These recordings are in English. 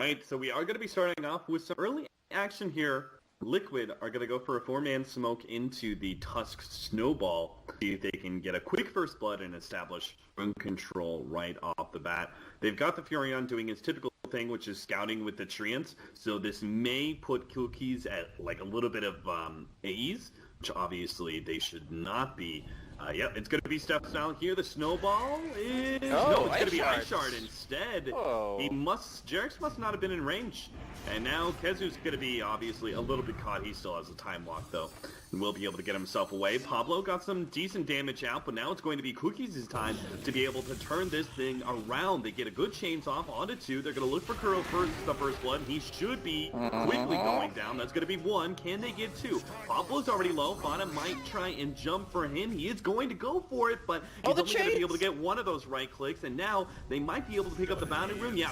Alright, so we are going to be starting off with some early action here. Liquid are going to go for a 4-man smoke into the Tusk Snowball. See if they can get a quick first blood and establish room control right off the bat. They've got the Furion doing his typical thing, which is scouting with the Treants. So this may put COOKISS at like a little bit of ease, which obviously they should not be. Yep, it's going to be step style here. The Snowball is... no, it's going to be Ice Shard instead. Jerix must not have been in range. And now Kezu's going to be obviously a little bit caught. He still has a time walk though, and will be able to get himself away. Pablo got some decent damage out, but now it's going to be COOKISS' time to be able to turn this thing around. They get a good chains off onto 2. They're going to look for Kuro first, the first blood. He should be quickly going down. That's going to be 1. Can they get 2? Pablo's already low. Fana might try and jump for him. He is going to go for it, but he's only going to be able to get one of those right clicks, and now they might be able to pick up the bounty room. Yeah,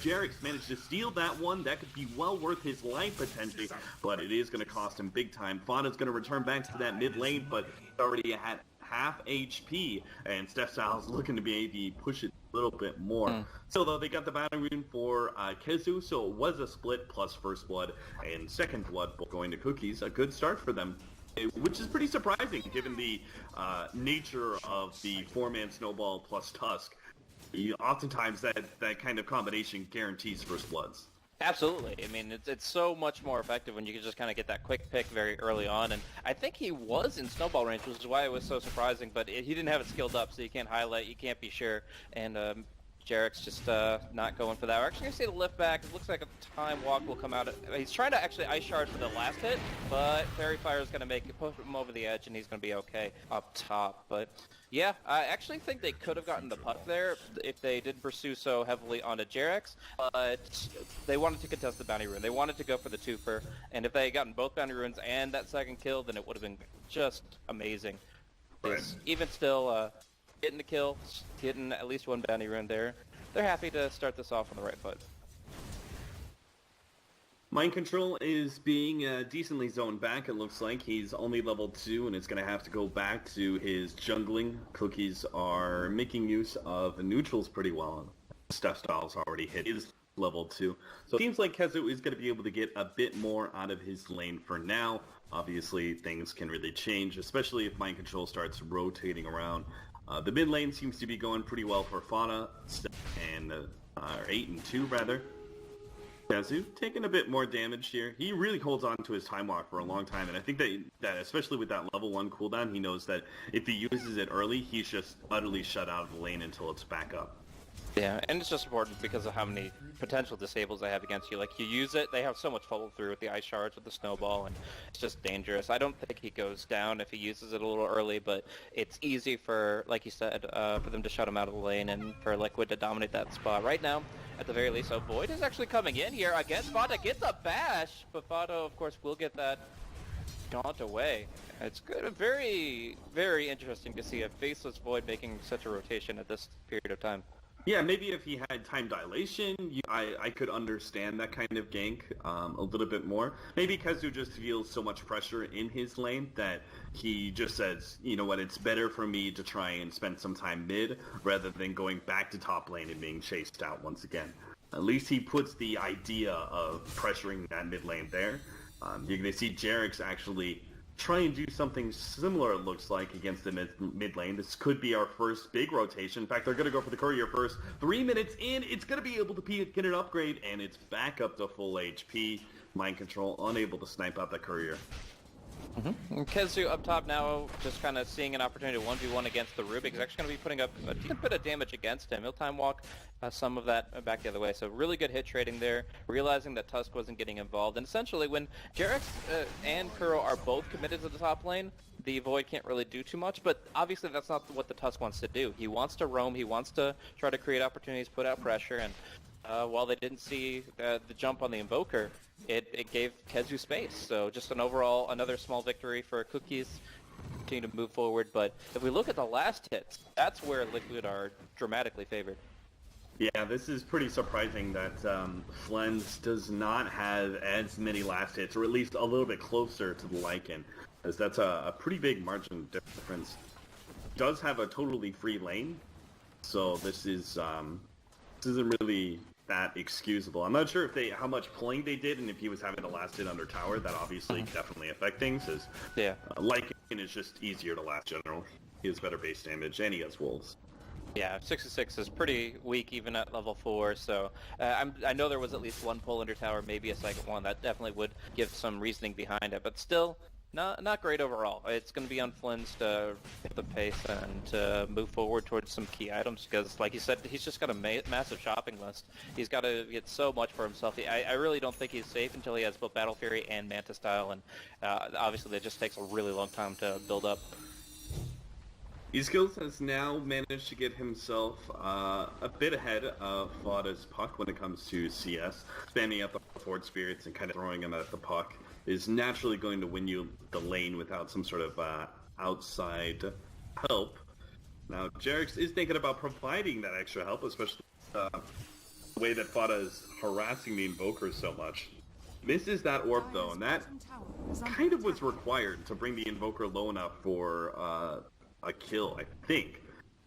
Jerix managed to steal that one. That could be well worth his life potentially, but it is going to cost him big time. Fana's going to return back to that mid lane, but already at half HP, and Steph Styles looking to maybe push it a little bit more. So though they got the bounty rune for Kezu, so it was a split plus first blood and second blood both going to COOKISS. A good start for them, which is pretty surprising given the nature of the 4-man Snowball plus Tusk. Oftentimes that kind of combination guarantees first bloods. Absolutely. I mean, it's so much more effective when you can just kind of get that quick pick very early on. And I think he was in snowball range, which is why it was so surprising. But he didn't have it skilled up, so you can't highlight, you can't be sure. And Jerix just not going for that. We're actually going to see the lift back. It looks like a time walk will come out. He's trying to actually ice shard for the last hit, but Fairy Fire is going to make it, push him over the edge, and he's going to be okay up top. But yeah, I actually think they could have gotten the puck there if they didn't pursue so heavily onto Jerix, but they wanted to contest the bounty rune. They wanted to go for the twofer, and if they had gotten both bounty runes and that second kill, then it would have been just amazing. Right. Even still, getting the kill, getting at least one bounty rune there, they're happy to start this off on the right foot. Mind Control is being decently zoned back. It looks like he's only level 2 and is going to have to go back to his jungling. COOKISS are making use of the neutrals pretty well. Steph Styles already hit his level 2. So it seems like Kezu is going to be able to get a bit more out of his lane for now. Obviously, things can really change, especially if Mind Control starts rotating around. The mid lane seems to be going pretty well for Fana, and 8 and 2 rather. Kezu taking a bit more damage here. He really holds on to his time walk for a long time, and I think that especially with that level 1 cooldown, he knows that if he uses it early, he's just utterly shut out of the lane until it's back up. Yeah, and it's just important because of how many potential disables they have against you. Like, you use it, they have so much follow through with the ice shards, with the snowball, and it's just dangerous. I don't think he goes down if he uses it a little early, but it's easy for, like you said, for them to shut him out of the lane and for Liquid to dominate that spot. Right now, at the very least, so Void is actually coming in here against Fata, gets a bash, but Fata, of course, will get that gaunt away. It's good, very, very interesting to see a faceless Void making such a rotation at this period of time. Yeah, maybe if he had time dilation, I could understand that kind of gank a little bit more. Maybe Kezu just feels so much pressure in his lane that he just says, you know what, it's better for me to try and spend some time mid rather than going back to top lane and being chased out once again. At least he puts the idea of pressuring that mid lane there. You're going to see Jerix actually try and do something similar, it looks like, against the mid lane. This could be our first big rotation. In fact, they're going to go for the courier first. 3 minutes in, it's going to be able to get an upgrade, and it's back up to full HP. Mind Control unable to snipe out that courier. Kezu up top now, just kind of seeing an opportunity to 1v1 against the Rubik. He's actually going to be putting up a decent bit of damage against him. He'll time walk some of that back the other way. So really good hit trading there, realizing that Tusk wasn't getting involved. And essentially, when Jerix and Kuro are both committed to the top lane, the Void can't really do too much, but obviously that's not what the Tusk wants to do. He wants to roam, he wants to try to create opportunities, put out pressure, and while they didn't see the jump on the Invoker, it gave Kezu space. So just another small victory for COOKISS, continue to move forward. But if we look at the last hits, that's where Liquid are dramatically favored. Yeah, this is pretty surprising that Flens does not have as many last hits, or at least a little bit closer to the Lycan, as that's a pretty big margin of difference. Does have a totally free lane, so this isn't really that excusable. I'm not sure if how much pulling they did, and if he was having to last hit under tower, that obviously definitely affect things. As Lycan is just easier to last general. He has better base damage, and he has wolves. Yeah, 66 is pretty weak even at level 4, so I know there was at least one pull under tower, maybe a second one. That definitely would give some reasoning behind it, but still, not great overall. It's going to be on Flynn's to hit the pace and move forward towards some key items, because like you said, he's just got a massive shopping list. He's got to get so much for himself. I really don't think he's safe until he has both Battle Fury and Manta Style, and obviously that just takes a really long time to build up. Skills has now managed to get himself a bit ahead of Fada's puck when it comes to CS. Spamming up the Ford Spirits and kind of throwing him at the puck is naturally going to win you the lane without some sort of outside help. Now, Jerix is thinking about providing that extra help, especially the way that Fada is harassing the Invoker so much. Misses that orb, though, and that kind of was required to bring the Invoker low enough for a kill, I think.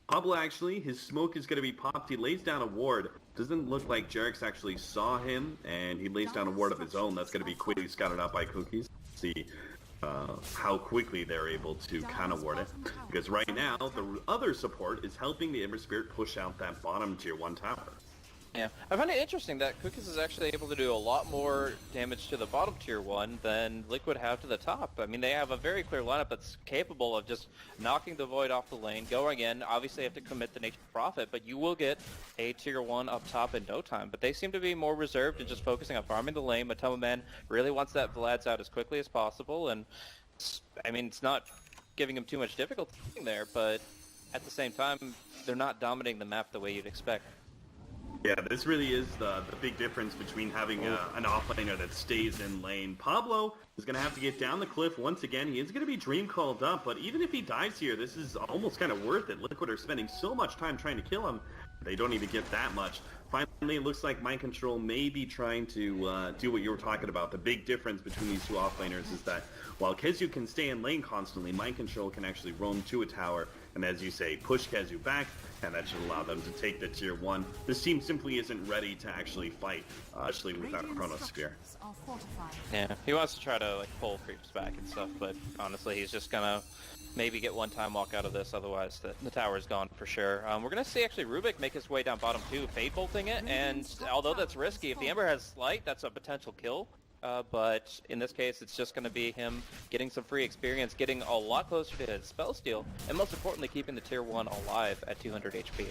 Pablo actually, his smoke is going to be popped. He lays down a ward. Doesn't look like Jerix actually saw him, and he lays down a ward of his own. That's going to be quickly scouted out by COOKISS. See how quickly they're able to counter ward it. Because right now, the other support is helping the Ember Spirit push out that bottom tier 1 tower. Yeah, I find it interesting that COOKISS is actually able to do a lot more damage to the bottom tier 1 than Liquid have to the top. I mean, they have a very clear lineup that's capable of just knocking the Void off the lane, going in. Obviously, you have to commit the Nature's Prophet, but you will get a tier 1 up top in no time. But they seem to be more reserved and just focusing on farming the lane. Matoma Man really wants that Vlad's out as quickly as possible, and I mean, it's not giving him too much difficulty there, but at the same time, they're not dominating the map the way you'd expect. Yeah, this really is the big difference between having an offlaner that stays in lane. Pablo is going to have to get down the cliff once again. He is going to be dream called up, but even if he dies here, this is almost kind of worth it. Liquid are spending so much time trying to kill him, they don't even get that much. Finally, it looks like Mind Control may be trying to do what you were talking about. The big difference between these two offlaners is that while Kezu can stay in lane constantly, Mind Control can actually roam to a tower, and as you say, push Kezu back, and that should allow them to take the tier 1. This team simply isn't ready to actually fight, especially without Chronosphere. Yeah, he wants to try to like pull creeps back and stuff, but honestly, he's just gonna maybe get one time walk out of this, otherwise the tower is gone for sure. We're going to see actually Rubik make his way down bottom 2, Fade bolting it, and although that's risky, if the Ember has Slight, that's a potential kill. But in this case, it's just going to be him getting some free experience, getting a lot closer to his spell steal, and most importantly, keeping the tier 1 alive at 200 HP.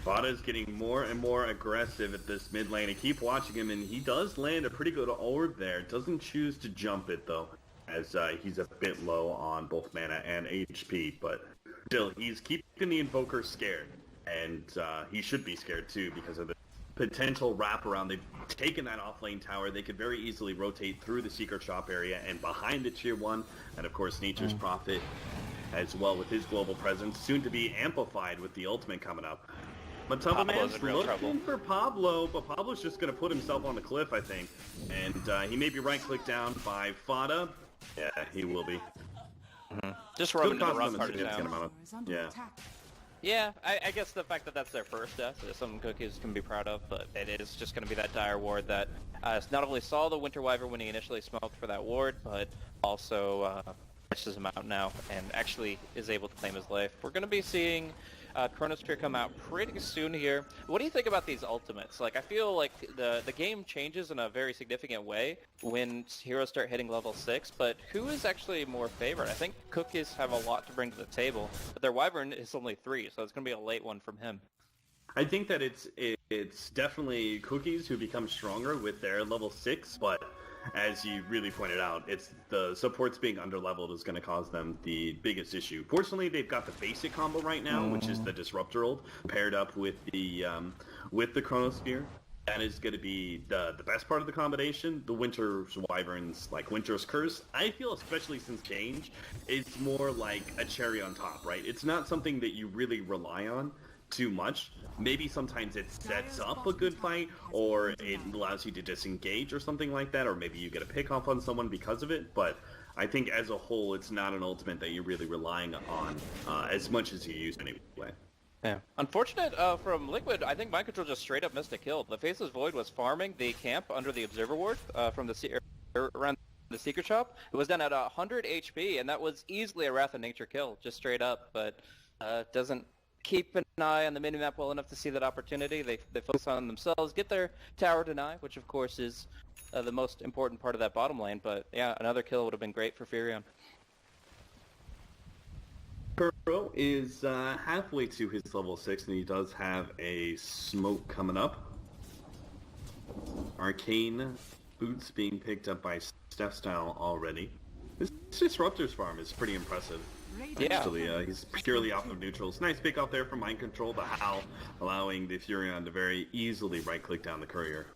Fada is getting more and more aggressive at this mid lane. I keep watching him, and he does land a pretty good orb there. Doesn't choose to jump it, though, as he's a bit low on both mana and HP. But still, he's keeping the Invoker scared. And he should be scared, too, because of the potential wraparound. They've taken that off-lane tower. They could very easily rotate through the secret shop area and behind the tier 1. And, of course, Nature's Prophet as well with his global presence, soon to be amplified with the ultimate coming up. Matoma Man's looking for Pablo, but Pablo's just going to put himself on the cliff, I think. And he may be right-clicked down by Fada. Yeah, he will be. Just run into the rough part of town. Yeah. Yeah, I guess the fact that that's their first death is something COOKISS can be proud of, but it is just going to be that dire ward that not only saw the Winter Wyvern when he initially smoked for that ward, but also pushes him out now and actually is able to claim his life. We're going to be seeing Chronosphere come out pretty soon here. What do you think about these ultimates? Like, I feel like the game changes in a very significant way when heroes start hitting level 6, but who is actually more favored? I think COOKISS have a lot to bring to the table, but their Wyvern is only 3, so it's going to be a late one from him. I think that it's definitely COOKISS who become stronger with their level 6, but as you really pointed out, it's the supports being underleveled is going to cause them the biggest issue. Fortunately, they've got the basic combo right now, which is the Disruptor ult, paired up with the Chronosphere. That is going to be the best part of the combination. The Winter's Wyverns, like Winter's Curse, I feel, especially since change, it's more like a cherry on top, right? It's not something that you really rely on too much. Maybe sometimes it sets up a good fight, or it allows you to disengage or something like that, or maybe you get a pick off on someone because of it, but I think as a whole it's not an ultimate that you're really relying on as much as you use anyway. Yeah. Unfortunate from Liquid, I think Mind Control just straight up missed a kill. The Faceless Void was farming the camp under the Observer Ward from the around the Secret Shop. It was done at 100 HP, and that was easily a Wrath of Nature kill, just straight up, but doesn't keep an eye on the minimap well enough to see that opportunity. They focus on themselves, get their tower deny, which of course is the most important part of that bottom lane, but yeah, another kill would have been great for Furion. Kuro is halfway to his level 6, and he does have a smoke coming up. Arcane boots being picked up by Steph Style already. This Disruptor's farm is pretty impressive. Yeah. Actually, he's purely off of neutrals. Nice pick off there from Mind Control, the Howl, allowing the Furion to very easily right-click down the courier.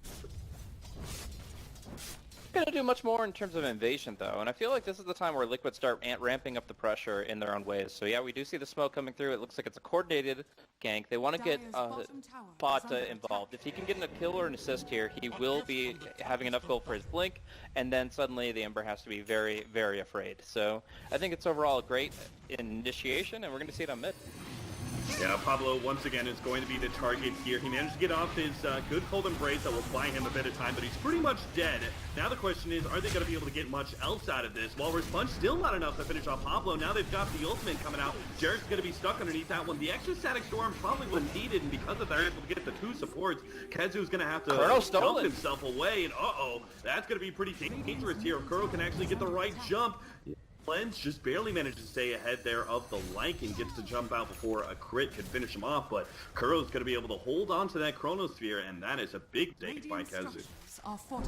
Gonna do much more in terms of invasion though, and I feel like this is the time where Liquid start ramping up the pressure in their own ways. So yeah, we do see the smoke coming through. It looks like it's a coordinated gank. They want to get Bota involved. If he can get a kill or an assist here, he will be having enough gold for his blink, and then suddenly the Ember has to be very, very afraid. So I think it's overall a great initiation, and we're going to see it on mid. Yeah, Pablo once again is going to be the target here. He managed to get off his good cold embrace that will buy him a bit of time, but he's pretty much dead. Now the question is, are they going to be able to get much else out of this? Walrus Punch still not enough to finish off Pablo. Now they've got the ultimate coming out. Jarek's going to be stuck underneath that one. The extra static storm probably wasn't needed, and because of that, they're able to get the two supports. Kezu's going to have to help himself away, and that's going to be pretty dangerous here. If Kuro can actually get the right jump. Lens just barely managed to stay ahead there of the Lycan and gets to jump out before a crit could finish him off, but Kuro's going to be able to hold on to that Chronosphere, and that is a big mistake by Kezu.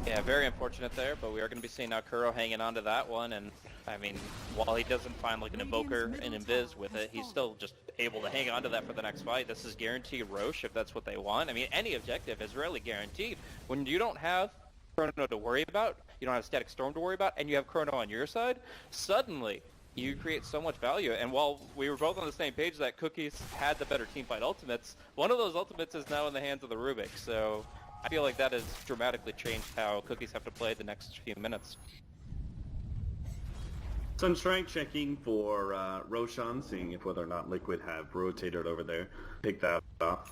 Yeah, very unfortunate there, but we are going to be seeing now Kuro hanging on to that one, and I mean, while he doesn't find like an Invoker and Invis with it, he's still just able to hang on to that for the next fight. This is guaranteed Roche if that's what they want. I mean, any objective is rarely guaranteed. When you don't have Chrono to worry about, you don't have Static Storm to worry about, and you have Chrono on your side, suddenly you create so much value. And while we were both on the same page that COOKISS had the better teamfight ultimates, one of those ultimates is now in the hands of the Rubik, so I feel like that has dramatically changed how COOKISS have to play the next few minutes. Sunstrike checking for Roshan, seeing if whether or not Liquid have rotated over there. Pick that up.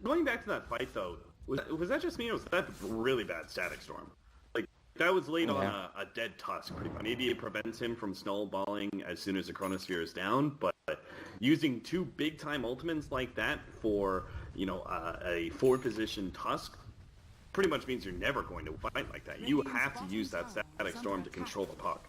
Going back to that fight though, was that just me, or was that really bad Static Storm? Like, that was laid on a dead Tusk, pretty much. Maybe it prevents him from snowballing as soon as the Chronosphere is down, but using two big-time ultimates like that for, you know, a forward-position Tusk pretty much means you're never going to fight like that. You have to use that Static Storm to control the puck.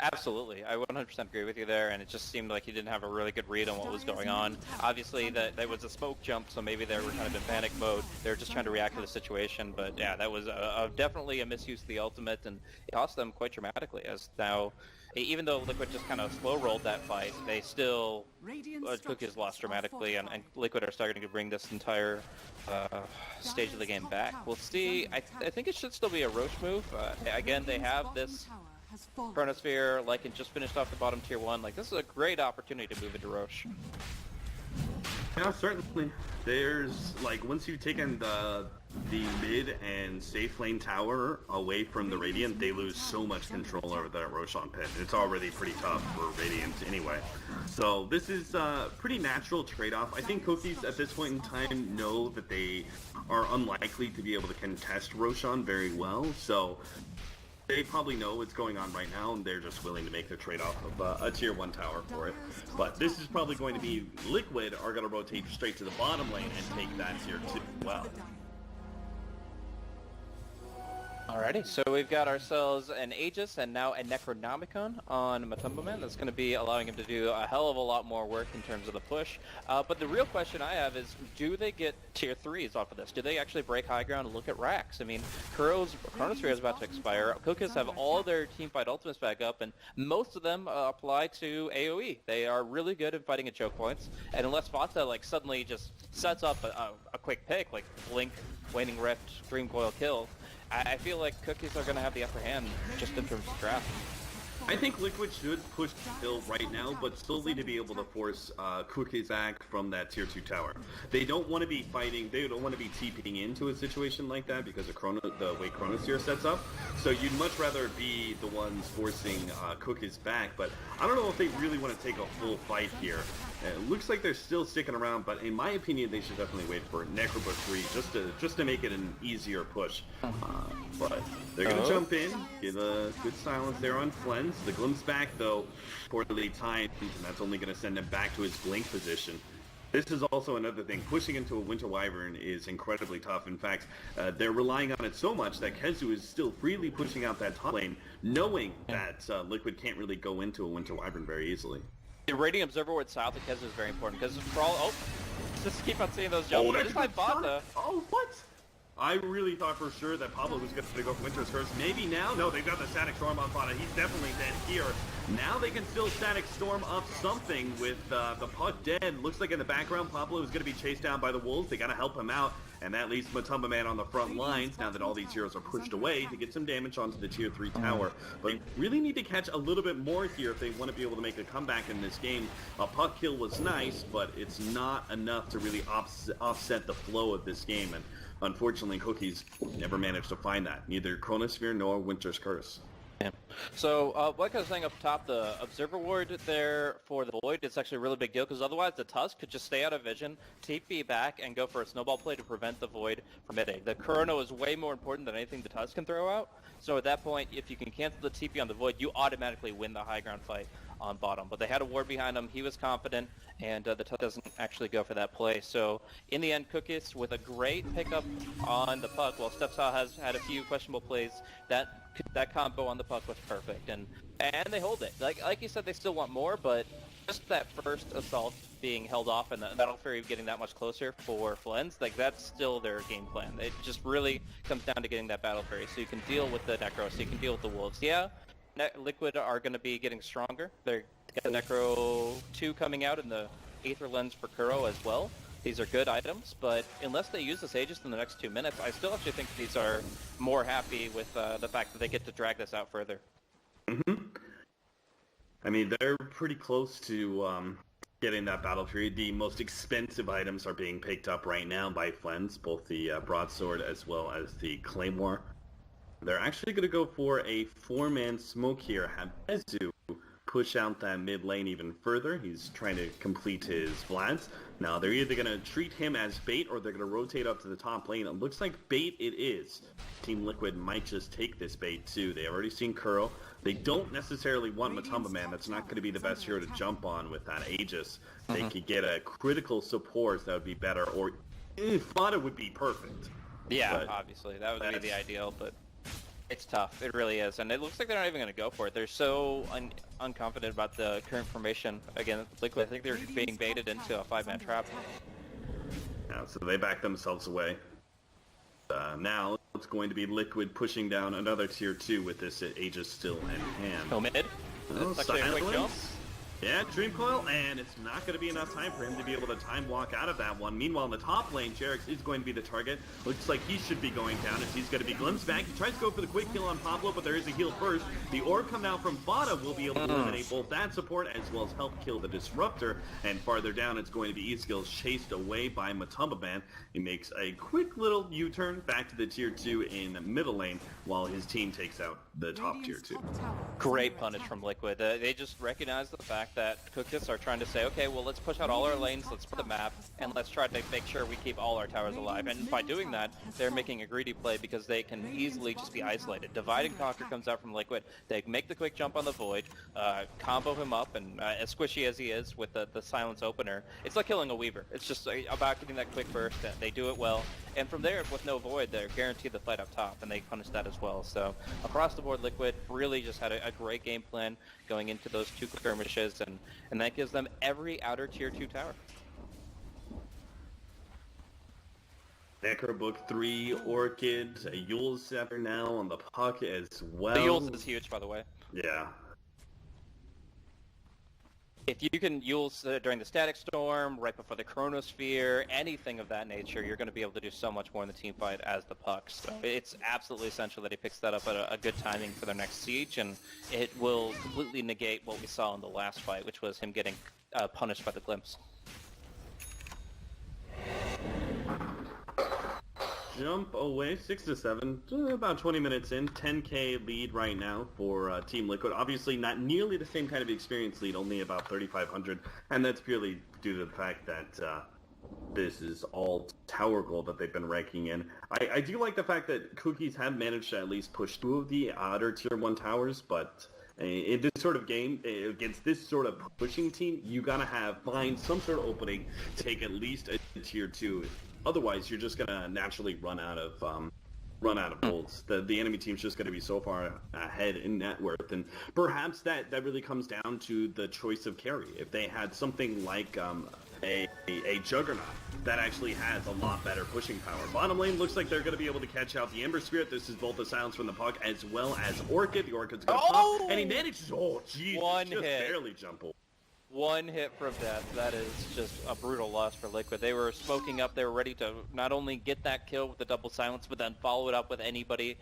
Absolutely. I 100% agree with you there, and it just seemed like he didn't have a really good read on what was going on. Obviously, that was a smoke jump, so maybe they were kind of in panic mode. They were just trying to react to the situation, but yeah, that was definitely a misuse of the ultimate, and it cost them quite dramatically, as now, even though Liquid just kind of slow-rolled that fight, they still took his loss dramatically, and Liquid are starting to bring this entire stage of the game back. We'll see. I think it should still be a Roche move. Again, they have this Chronosphere, Lycan just finished off the bottom tier 1. Like, this is a great opportunity to move into Roche. Yeah, certainly. There's, like, once you've taken the mid and safe lane tower away from the Radiant, they lose so much control over that Roshan pit. It's already pretty tough for Radiant anyway. So this is a pretty natural trade-off. I think COOKISS at this point in time know that they are unlikely to be able to contest Roshan very well, so they probably know what's going on right now, and they're just willing to make the trade-off of a tier 1 tower for it. But this is probably going to be Liquid are going to rotate straight to the bottom lane and take that tier 2 as well. Alrighty, so we've got ourselves an Aegis and now a Necronomicon on Matumbo Man. That's going to be allowing him to do a hell of a lot more work in terms of the push. But the real question I have is, do they get tier 3s off of this? Do they actually break high ground and look at racks? I mean, Kuro's Chronosphere is about to expire. COOKISS have all their teamfight ultimates back up, and most of them apply to AoE. They are really good at fighting at choke points, and unless Vata like suddenly just sets up a quick pick, like Blink, Waning Rift, Dream Coil kill, I feel like COOKISS are going to have the upper hand just in terms of draft. I think Liquid should push Hill right now, but solely to be able to force COOKISS back from that tier 2 tower. They don't want to be fighting, they don't want to be TPing into a situation like that because of the way Chronosphere sets up. So you'd much rather be the ones forcing COOKISS back, but I don't know if they really want to take a full fight here. It looks like they're still sticking around, but in my opinion, they should definitely wait for Necrobook 3 just to make it an easier push. But they're going to jump in, get a good silence there on Flens. The Glimpse back, though, poorly timed, and that's only going to send him back to his blink position. This is also another thing. Pushing into a Winter Wyvern is incredibly tough. In fact, they're relying on it so much that Kezu is still freely pushing out that top lane, knowing that Liquid can't really go into a Winter Wyvern very easily. The raiding Observer Ward south of Kezu is very important, because for all... Oh, just keep on seeing those jumps. This time Bata... Oh, what? I really thought for sure that Pablo was going to go for Winter's Curse. Maybe now? No, they've got the Static Storm on Bata. He's definitely dead here. Now they can still Static Storm up something with the puck dead. Looks like in the background, Pablo is going to be chased down by the Wolves. They got to help him out. And that leaves Matumba Man on the front lines now that all these heroes are pushed away to get some damage onto the tier 3 tower. But they really need to catch a little bit more here if they want to be able to make a comeback in this game. A puck kill was nice, but it's not enough to really offset the flow of this game. And unfortunately, COOKISS never managed to find that. Neither Chronosphere nor Winter's Curse. Yeah. So, like I was saying up top, the Observer Ward there for the Void, it's actually a really big deal, because otherwise the Tusk could just stay out of vision, TP back, and go for a snowball play to prevent the Void from hitting. The Chrono is way more important than anything the Tusk can throw out, so at that point, if you can cancel the TP on the Void, you automatically win the high ground fight on bottom. But they had a ward behind him, he was confident, and the Tusk doesn't actually go for that play. So, in the end, COOKISS with a great pickup on the puck, while Stepsaw has had a few questionable plays, that combo on the puck was perfect, and they hold it. Like you said, they still want more, but just that first assault being held off and the Battle Fury getting that much closer for Flens, like that's still their game plan. It just really comes down to getting that Battle Fury, so you can deal with the Necro, so you can deal with the Wolves. Yeah, Liquid are going to be getting stronger. They're got the Necro 2 coming out in the Aether Lens for Kuro as well. These are good items, but unless they use this Aegis in the next 2 minutes, I still actually think these are more happy with the fact that they get to drag this out further. I mean, they're pretty close to getting that Battle Fury. The most expensive items are being picked up right now by Flens, both the Broadsword as well as the Claymore. They're actually going to go for a 4-man smoke here. Have Ezu push out that mid lane even further. He's trying to complete his Vlads. Now, they're either going to treat him as bait or they're going to rotate up to the top lane. It looks like bait it is. Team Liquid might just take this bait too. They've already seen Kuro. They don't necessarily want Matumba Man. That's not going to be the best hero to jump on with that Aegis. They could get a critical support that would be better, or Fada would be perfect. Yeah, but obviously. That would be the ideal, but it's tough. It really is. And it looks like they're not even going to go for it. They're so unconfident about the current formation. Again, Liquid, I think they're being baited into a 5-man trap. Yeah, so they back themselves away. Now it's going to be Liquid pushing down another tier 2 with this Aegis still in hand. Oh, mid? That's actually a quick jump. Yeah, Dream Coil, and it's not going to be enough time for him to be able to time walk out of that one. Meanwhile, in the top lane, Jerix is going to be the target. Looks like he should be going down as he's going to be glimpsed back. He tries to go for the quick kill on Pablo, but there is a heal first. The orb coming out from Bada will be able to eliminate both that support as well as help kill the Disruptor. And farther down, it's going to be E-Skills chased away by Matumba Man. He makes a quick little U-turn back to the tier 2 in middle lane while his team takes out the top tier 2. Great punish from Liquid. They just recognize the fact that COOKISS are trying to say, okay, well, let's push out all our lanes, let's put the map, and let's try to make sure we keep all our towers alive. And by doing that, they're making a greedy play because they can easily just be isolated. Divide and Conquer comes out from Liquid. They make the quick jump on the Void, combo him up, and as squishy as he is with the Silence Opener, it's like killing a Weaver. It's just about getting that quick burst. They do it well. And from there, with no Void, they're guaranteed the fight up top, and they punish that as well. So across the board, Liquid really just had a great game plan going into those 2 skirmishes, and that gives them every outer tier 2 tower. Necrobook 3, Orchid, a Yule Scepter now on the puck as well. The Yule's is huge, by the way. Yeah. If you can Yule during the Static Storm, right before the Chronosphere, anything of that nature, you're going to be able to do so much more in the team fight as the puck. So it's absolutely essential that he picks that up at a good timing for their next siege, and it will completely negate what we saw in the last fight, which was him getting punished by the Glimpse. jump away, 6 to 7, about 20 minutes in, 10k lead right now for Team Liquid. Obviously not nearly the same kind of experience lead, only about 3,500, and that's purely due to the fact that this is all tower gold that they've been ranking in. I do like the fact that COOKISS have managed to at least push 2 of the odder tier 1 towers, but in this sort of game, against this sort of pushing team, you gotta find some sort of opening to take at least a tier 2. Otherwise, you're just gonna naturally run out of golds. The enemy team's just gonna be so far ahead in net worth, and perhaps that really comes down to the choice of carry. If they had something like a Juggernaut that actually has a lot better pushing power. Bottom lane looks like they're going to be able to catch out the Ember Spirit. This is both the silence from the puck as well as Orchid. The Orchid's going to pop, and he manages, just barely jump over. One hit from death. That is just a brutal loss for Liquid. They were smoking up. They were ready to not only get that kill with the double silence, but then follow it up with anybody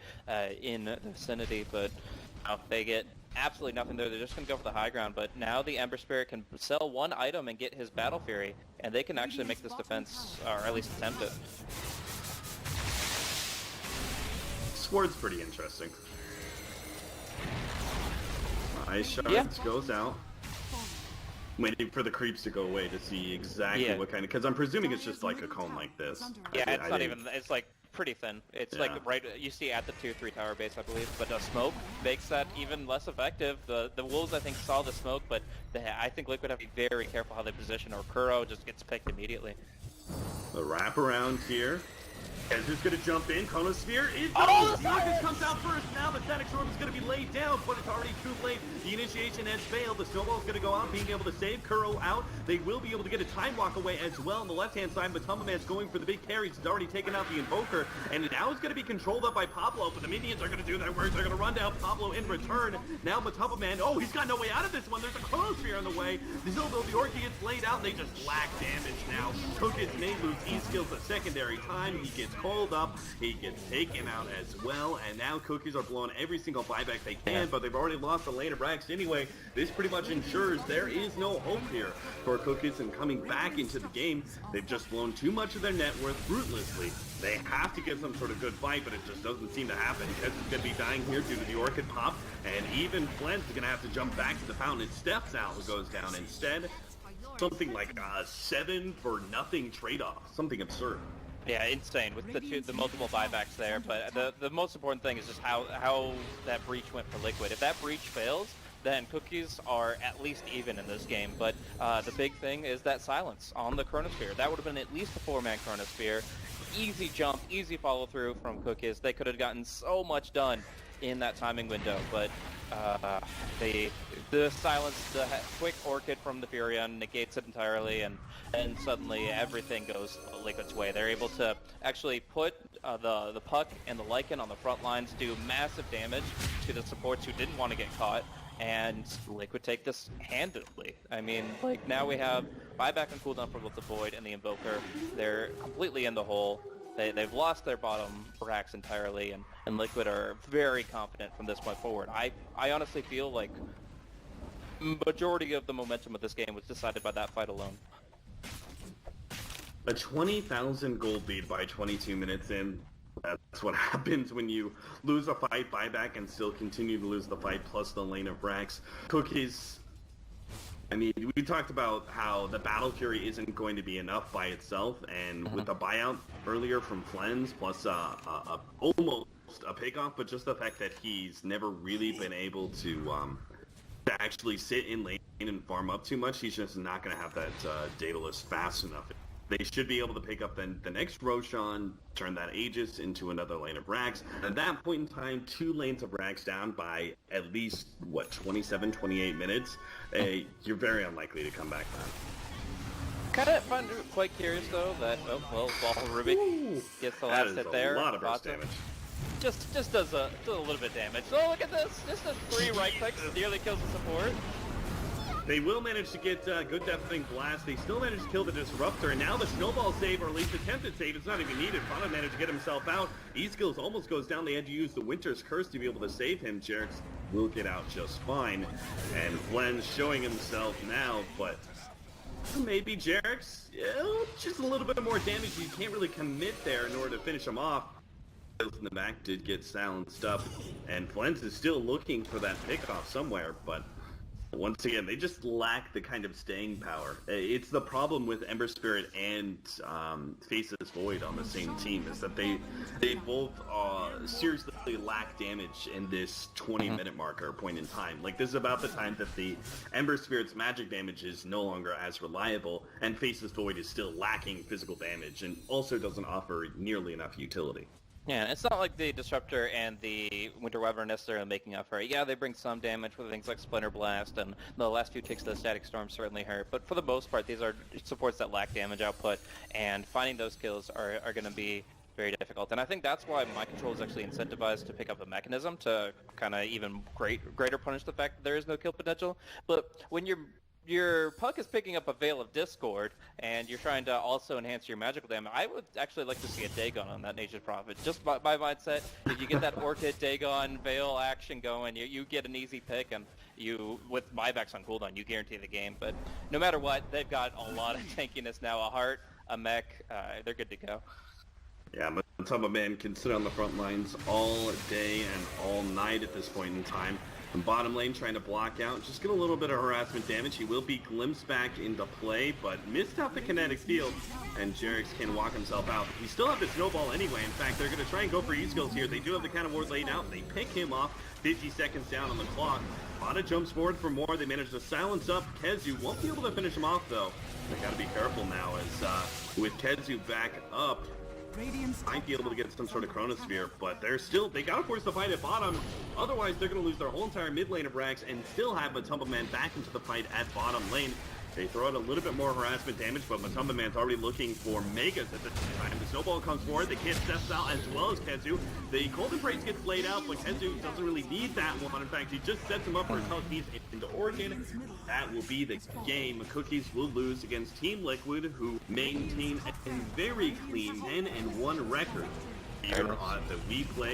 in the vicinity. But they get absolutely nothing there. They're just going to go for the high ground. But now the Ember Spirit can sell one item and get his Battle Fury, and they can actually make this defense, or at least attempt it. Sword's pretty interesting. Ice Shards goes out. Waiting for the creeps to go away to see exactly what kind of... Because I'm presuming it's just like a cone like this. Yeah, it's not even... It's like pretty thin. It's like right... You see at the tier 3 tower base, I believe. But the smoke makes that even less effective. The Wolves, I think, saw the smoke, but I think Liquid have to be very careful how they position, or Kuro just gets picked immediately. The wraparound here. Ezra's going to jump in. Chronosphere is... Oh, the Orchid comes out first. Now the Static Storm is going to be laid down, but it's already too late. The initiation has failed. The Snowball is going to go out, being able to save Kuro out. They will be able to get a time walk away as well on the left-hand side, but Tumbaman's going for the big carries. He's already taken out the Invoker, and now it's going to be controlled up by Pablo, but the minions are going to do their work. They're going to run down Pablo in return. Now Matumbaman, he's got no way out of this one. There's a Chronosphere on the way. Still, though, the Orchid gets laid out, and they just lack damage now. COOKISS may lose E-skills a secondary time. He gets called up. He gets taken out as well, and now COOKISS are blowing every single buyback they can, but they've already lost the lane of Rax anyway. This pretty much ensures there is no hope here for COOKISS in coming back into the game. They've just blown too much of their net worth ruthlessly. They have to get some sort of good fight, but it just doesn't seem to happen. Kez is going to be dying here due to the Orchid pop, and even Flens is going to have to jump back to the fountain. It steps out who goes down instead. Something like a 7 for nothing trade-off. Something absurd. Yeah, insane with the multiple buybacks there, but the most important thing is just how that breach went for Liquid. If that breach fails, then COOKISS are at least even in this game, but the big thing is that silence on the Chronosphere. That would have been at least a 4-man Chronosphere. Easy jump, easy follow through from COOKISS. They could have gotten so much done in that timing window, but the silence, the quick Orchid from the Furion negates it entirely, and suddenly everything goes Liquid's way. They're able to actually put the Puck and the Lycan on the front lines, do massive damage to the supports who didn't want to get caught, and Liquid take this handedly. I mean, like, now we have buyback and cooldown for both the Void and the Invoker. They're completely in the hole. They've lost their bottom racks entirely, and Liquid are very confident from this point forward. I honestly feel like majority of the momentum of this game was decided by that fight alone. A 20,000 gold lead by 22 minutes in. That's what happens when you lose a fight, buyback, and still continue to lose the fight, plus the lane of racks. COOKISS, I mean, we talked about how the Battle Fury isn't going to be enough by itself, and with the buyout earlier from Flens, plus almost a pickoff, but just the fact that he's never really been able to actually sit in lane and farm up too much, he's just not going to have that Daedalus fast enough. They should be able to pick up the next Roshan, turn that Aegis into another lane of Rax. At that point in time, 2 lanes of Rax down by at least, 27, 28 minutes. You're very unlikely to come back then. Kind of find it quite curious, though, that, Ball Ruby gets the last hit there. A lot of burst damage. Just does a little bit of damage. So look at this. Just does 3 right clicks, nearly kills the support. They will manage to get good deafening blast. They still manage to kill the Disruptor, and now the Snowball save, or at least attempted save, is not even needed. Fauna managed to get himself out. E-skills almost goes down. They had to use the Winter's Curse to be able to save him. Jerix will get out just fine. And Flens showing himself now, but Maybe Jarek's just a little bit more damage. You can't really commit there in order to finish him off. In the back did get silenced up, and Flens is still looking for that pickoff somewhere, but once again, they just lack the kind of staying power. It's the problem with Ember Spirit and Faceless Void on the same team, is that they both seriously lack damage in this 20-minute marker point in time. Like, this is about the time that the Ember Spirit's magic damage is no longer as reliable, and Faceless Void is still lacking physical damage, and also doesn't offer nearly enough utility. Yeah, it's not like the Disruptor and the Winter Wyvern necessarily making up for it. Yeah, they bring some damage with things like Splinter Blast, and the last few ticks of the Static Storm certainly hurt. But for the most part, these are supports that lack damage output, and finding those kills are going to be very difficult. And I think that's why Mind Control is actually incentivized to pick up a mechanism to kind of even greater punish the fact that there is no kill potential. But when your puck is picking up a Veil of Discord, and you're trying to also enhance your magical damage, I would actually like to see a Dagon on that Nature's Prophet. Just by mindset, if you get that Orchid, Dagon, Veil action going, you get an easy pick, and you, with buybacks on cooldown, you guarantee the game. But no matter what, they've got a lot of tankiness now, a Heart, a Mech, they're good to go. Yeah, Matumba can sit on the front lines all day and all night at this point in time. And bottom lane trying to block out, just get a little bit of harassment damage. He will be glimpsed back into play, but missed out the kinetic field, and Jarex can walk himself out. We still have the snowball anyway. In fact, they're going to try and go for E-skills here. They do have the counter ward laid out. They pick him off, 50 seconds down on the clock. Bada jumps forward for more. They manage to silence up Kezu. Won't be able to finish him off, though. They got to be careful now, as with Kezu back up, might be able to get some sort of Chronosphere, but they gotta force the fight at bottom. Otherwise, they're gonna lose their whole entire mid lane of Rax and still have Matumba back into the fight at bottom lane. They throw out a little bit more harassment damage, but Matumba already looking for Megas at the time. The snowball comes forward, the kid steps out as well as Kezu. The Golden Praise gets laid out, but Kezu doesn't really need that one. In fact, he just sets him up for his health needs into Oregon. That will be the game. Cookies will lose against Team Liquid, who maintain a very clean 10-1 record here that we play.